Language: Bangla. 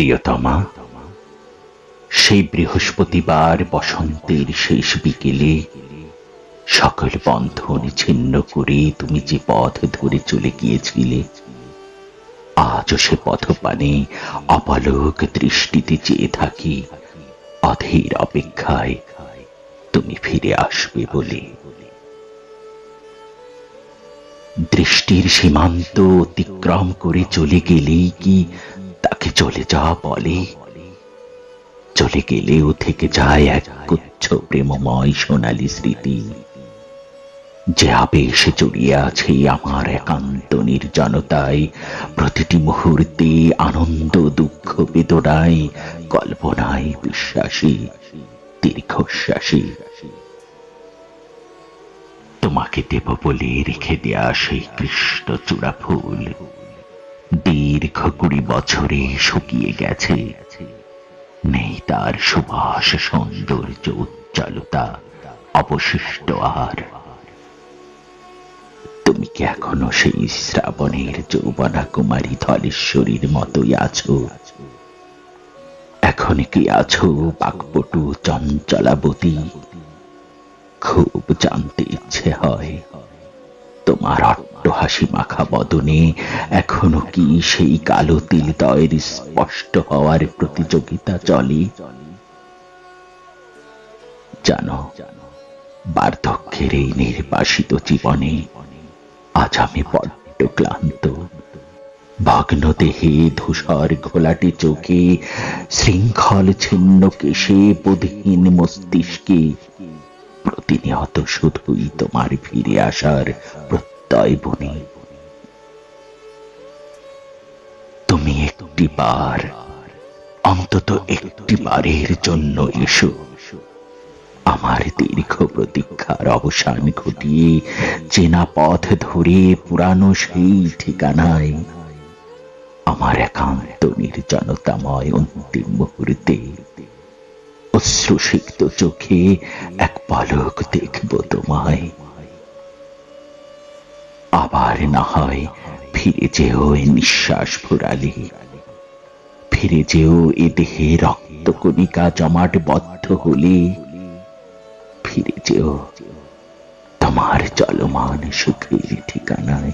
প্রিয়তমা, সেই বৃহস্পতিবার বসন্তের শেষ বিকেলে সকল বন্ধন ছিন্ন করে তুমি যে পথ ধরে চলে গিয়েছিলে, আজও সে পথপানে অপলক দৃষ্টিতে চেয়ে থাকি, অধীর অপেক্ষায় তুমি ফিরে আসবে বলে। দৃষ্টির সীমান্ত অতিক্রম করে চলে গেলেই কি তাকে চলে যাওয়া বলে? চলে গেলেও থেকে যায় এক গুচ্ছ প্রেমময় সোনালী স্মৃতি, যে আবেশে জড়িয়ে আছে আমার একান্ত নির্জনতায়, প্রতিটি মুহূর্তে আনন্দ দুঃখ বেদনায়, কল্পনায় বিশ্বাসী দীর্ঘশ্বাসী। তোমাকে দেব বলে রেখে দেয়া সেই কৃষ্ণচূড়া ফুল দীর্ঘ 20 বছরে শুকিয়ে গেছে, নেই তার সুবাস সৌন্দর্য উজ্জ্বলতা অবশিষ্ট আর। তুমি কি এখনো সেই শ্রাবণের যৌবনা কুমারী ধলেশ্বরীর মতোই আছো? এখন কি আছো বাকপটু চঞ্চলাবতী? খুব জানতে ইচ্ছে হয়, তোমার অট্টহাসি মাখা বদনে এখনো কি সেই কালো তিলদয়ের স্পষ্ট হওয়ার প্রতিযোগিতা চলে? জানো, বার্ধক্যের এই নির্বাসিত জীবনে আজ আমি বড্ড ক্লান্ত। ভগ্ন দেহে, ধূসর ঘোলাটে চোখে, শৃঙ্খল ছিন্ন কেশে, বোধহীন মস্তিষ্কে প্রতিনিয়ত শুধুই তোমার ফিরে আসার প্রত্যয় বনে। তুমি একটি বার, অন্তত একটি বারের জন্য এসো, আমার দীর্ঘ প্রতীক্ষার অবসান ঘটিয়ে চেনা পথ ধরে পুরানো সেই ঠিকানায় আমার একান্ত নির্জনতাময় অন্তিম মুহূর্তে অশ্রুসিক্ত চোখে এক পলক দেখব তোমায়। আবার না হয় ফিরে যেও এ নিঃশ্বাস ফুরালে, ফিরে যেও এ দেহে রক্তকণিকা জমাট বদ্ধ হলে, ফিরে যেও তোমার চলমান সুখের ঠিকানায়।